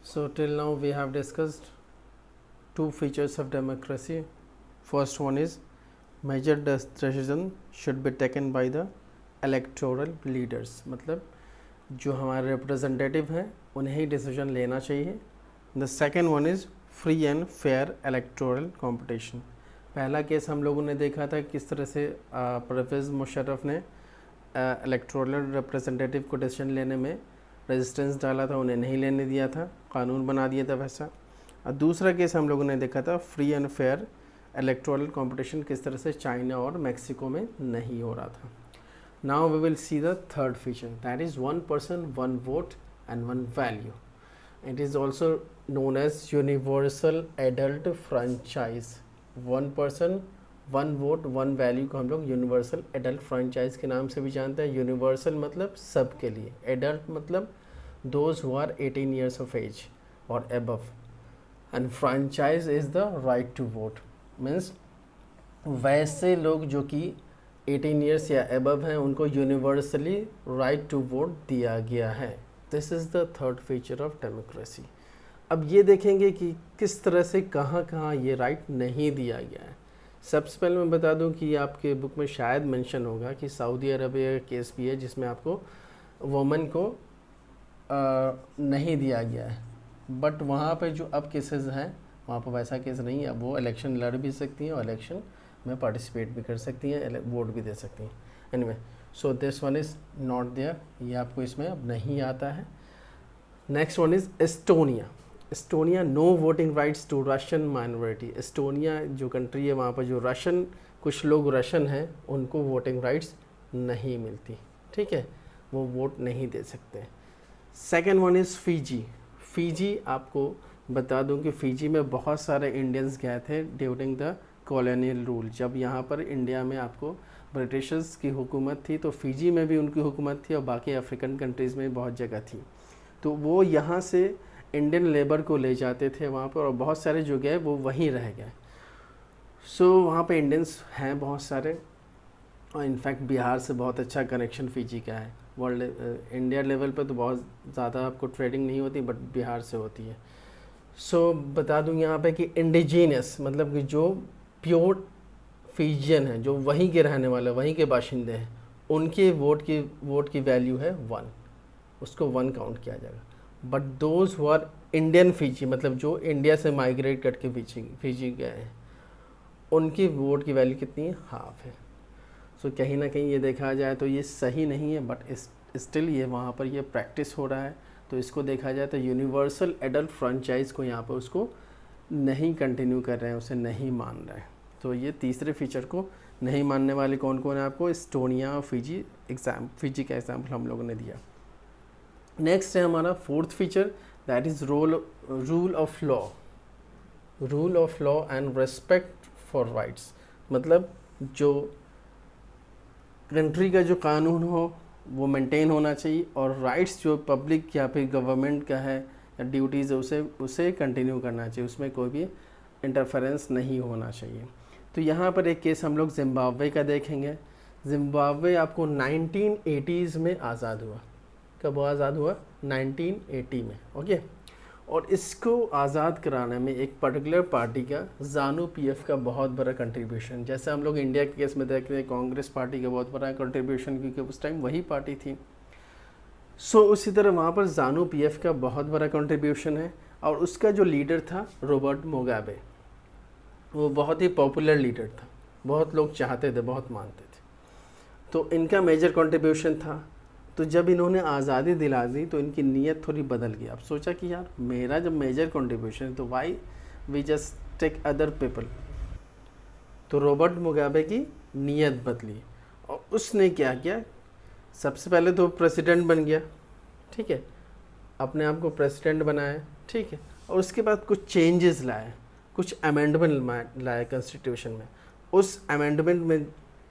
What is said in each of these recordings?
So till now we have discussed two features of democracy. First one is major decision should be taken by the electoral leaders, मतलब जो हमारे representative हैं उन्हें ही decision लेना चाहिए. The second one is free and fair electoral competition. पहला case हम लोगों ने देखा था किस तरह से परवेज़ मुशर्रफ ने इलेक्टोरल रिप्रेजेंटेटिव को डिसीजन लेने में रेजिस्टेंस डाला था, उन्हें नहीं लेने दिया था, कानून बना दिया था वैसा. और दूसरा केस हम लोगों ने देखा था free and fair electoral competition किस तरह से चाइना और मैक्सिको में नहीं हो रहा था. Now we will see the third feature, that is one person one vote and one value. It is also known as universal adult franchise. One person one vote one value को हम लोग universal adult franchise के नाम से भी जानते हैं. Universal मतलब सब के लिए, एडल्ट मतलब those who are 18 years of age और above, and franchise is the right to vote. Means वैसे लोग जो कि 18 ईयर्स या एबव हैं उनको यूनिवर्सली राइट टू वोट दिया गया है. This is the third feature of democracy. अब ये देखेंगे कि किस तरह से कहाँ कहाँ ये राइट नहीं दिया गया है. सबसे पहले मैं बता दूं कि आपके बुक में शायद मेंशन होगा कि सऊदी अरबिया का केस भी है जिसमें आपको वुमेन को नहीं दिया गया है, बट वहाँ पे जो अब केसेस हैं वहाँ पर वैसा केस नहीं है. अब वो इलेक्शन लड़ भी सकती हैं और इलेक्शन में पार्टिसिपेट भी कर सकती हैं, वोट भी दे सकती हैं. Anyway, so this one is not there, ये आपको इसमें अब नहीं आता है. Next one is Estonia. Estonia no voting rights to Russian minority. Estonia जो कंट्री है वहाँ पर जो रशियन, कुछ लोग रशियन हैं, उनको वोटिंग राइट्स नहीं मिलती. ठीक है, वो वोट नहीं दे सकते. Second one is Fiji. Fiji आपको बता दूं कि फ़िजी में बहुत सारे इंडियंस गए थे ड्यूरिंग द कॉलोनियल रूल. जब यहाँ पर इंडिया में आपको ब्रिटिशर्स की हुकूमत थी तो फ़िजी में भी उनकी हुकूमत थी और बाकी अफ्रीकन कंट्रीज़ में बहुत जगह थी. तो वो यहाँ से इंडियन लेबर को ले जाते थे वहाँ पर, और बहुत सारे जो गए वो वहीं रह गए. सो वहाँ पे इंडियंस हैं बहुत सारे, और इनफैक्ट बिहार से बहुत अच्छा कनेक्शन फ़िजी का है. वर्ल्ड इंडिया लेवल पे तो बहुत ज़्यादा आपको ट्रेडिंग नहीं होती, बट बिहार से होती है. सो बता दूँ यहाँ पे कि इंडिजीनियस मतलब कि जो प्योर फ़िजियन हैं, जो वहीं के रहने वाले, वहीं के बाशिंदे हैं, उनके वोट की वैल्यू है 1, उसको 1 काउंट किया जाएगा. But those who are Indian Fiji मतलब जो इंडिया से माइग्रेट करके फ़िजी गए हैं, उनकी वोट की वैल्यू कितनी है? हाफ है. सो कहीं ना कहीं ये देखा जाए तो ये सही नहीं है, बट स्टिल ये वहाँ पर ये प्रैक्टिस हो रहा है. तो इसको देखा जाए तो यूनिवर्सल एडल्ट फ्रेंचाइज को यहाँ पर उसको नहीं कंटिन्यू कर रहे हैं, उसे नहीं मान रहे हैं. तो ये तीसरे फीचर को नहीं मानने वाले कौन कौन है आपको? एस्टोनिया और फ़िजी का एग्जाम्पल हम लोगों ने दिया. नेक्स्ट है हमारा fourth feature, that is rule of law. Rule of law and respect for rights. मतलब जो कंट्री का जो कानून हो वो मेंटेन होना चाहिए, और राइट्स जो पब्लिक या फिर गवर्नमेंट का है या ड्यूटीज़ है उसे कंटिन्यू करना चाहिए, उसमें कोई भी इंटरफेरेंस नहीं होना चाहिए. तो यहाँ पर एक केस हम लोग जिम्बाब्वे का देखेंगे. जिम्बाब्वे आपको 1980s में आज़ाद हुआ. कब आज़ाद हुआ? 1980 में. ओके, और इसको आज़ाद कराने में एक पर्टिकुलर पार्टी का ज़ानू पीएफ का बहुत बड़ा कंट्रीब्यूशन, जैसे हम लोग इंडिया के केस में देखते हैं कांग्रेस पार्टी का बहुत बड़ा कंट्रीब्यूशन, क्योंकि उस टाइम वही पार्टी थी. सो उसी तरह वहाँ पर ज़ानू पीएफ का बहुत बड़ा कंट्रीब्यूशन है, और उसका जो लीडर था रॉबर्ट मुगाबे, वो बहुत ही पॉपुलर लीडर था, बहुत लोग चाहते थे, बहुत मानते थे. तो इनका मेजर कंट्रीब्यूशन था. तो जब इन्होंने आज़ादी दिला दी तो इनकी नीयत थोड़ी बदल गई. अब सोचा कि यार मेरा जब मेजर कंट्रीब्यूशन है तो why we just take other people. तो रॉबर्ट मुगाबे की नीयत बदली, और उसने क्या किया, सबसे पहले तो प्रेसिडेंट बन गया. ठीक है, अपने आप को प्रेसिडेंट बनाया. ठीक है, और उसके बाद कुछ चेंजेस लाए, कुछ अमेंडमेंट लाए कॉन्स्टिट्यूशन में. उस अमेंडमेंट में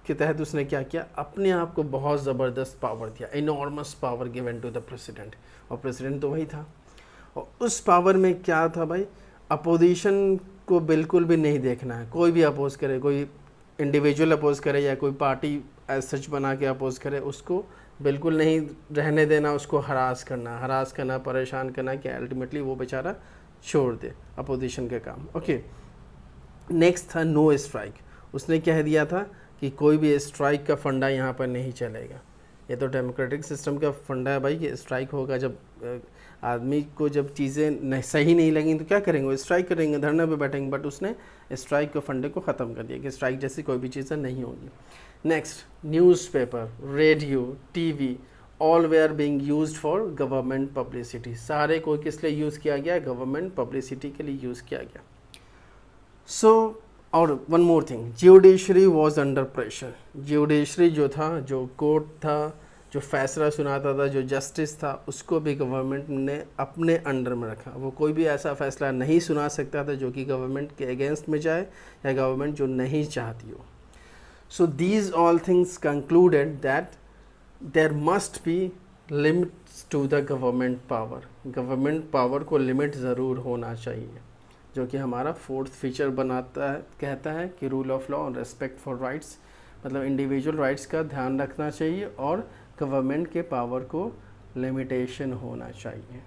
के तहत उसने क्या किया, अपने आप को बहुत ज़बरदस्त पावर दिया, enormous power given to the president, और प्रेसिडेंट तो वही था. और उस पावर में क्या था भाई, अपोजिशन को बिल्कुल भी नहीं देखना है. कोई भी अपोज करे, कोई इंडिविजुअल अपोज करे या कोई पार्टी एज सच बना के अपोज करे, उसको बिल्कुल नहीं रहने देना, उसको हरास करना, परेशान करना कि अल्टीमेटली वो बेचारा छोड़ दे अपोजिशन के काम। ओके, नेक्स्ट था नो स्ट्राइक। उसने कह दिया था कि कोई भी स्ट्राइक का फंडा यहाँ पर नहीं चलेगा। ये तो डेमोक्रेटिक सिस्टम का फंडा है भाई कि स्ट्राइक होगा। जब आदमी को जब चीज़ें सही नहीं लगेंगी तो क्या करेंगे, वो स्ट्राइक करेंगे, धरने पे बैठेंगे। बट उसने स्ट्राइक के फंडे को ख़त्म कर दिया कि स्ट्राइक जैसी कोई भी चीज़ें नहीं होगी। Next, newspaper, radio, TV, all they are being used for government publicity. सारे को किस लिए यूज़ किया गया, गवर्नमेंट पब्लिसिटी के लिए यूज़ किया गया। सो और one more thing, judiciary was under pressure. Judiciary जो था, जो कोर्ट था, जो फैसला सुनाता था, जो जस्टिस था, उसको भी गवर्नमेंट ने अपने अंडर में रखा। वो कोई भी ऐसा फैसला नहीं सुना सकता था जो कि गवर्नमेंट के अगेंस्ट में जाए या गवर्नमेंट जो नहीं चाहती हो। So these all things concluded that there must be limits to the government power. Government power को लिमिट ज़रूर होना चाहिए, जो कि हमारा फोर्थ फीचर बनाता है, कहता है कि रूल ऑफ लॉ और रेस्पेक्ट फॉर राइट्स, मतलब इंडिविजुअल राइट्स का ध्यान रखना चाहिए और गवर्नमेंट के पावर को लिमिटेशन होना चाहिए।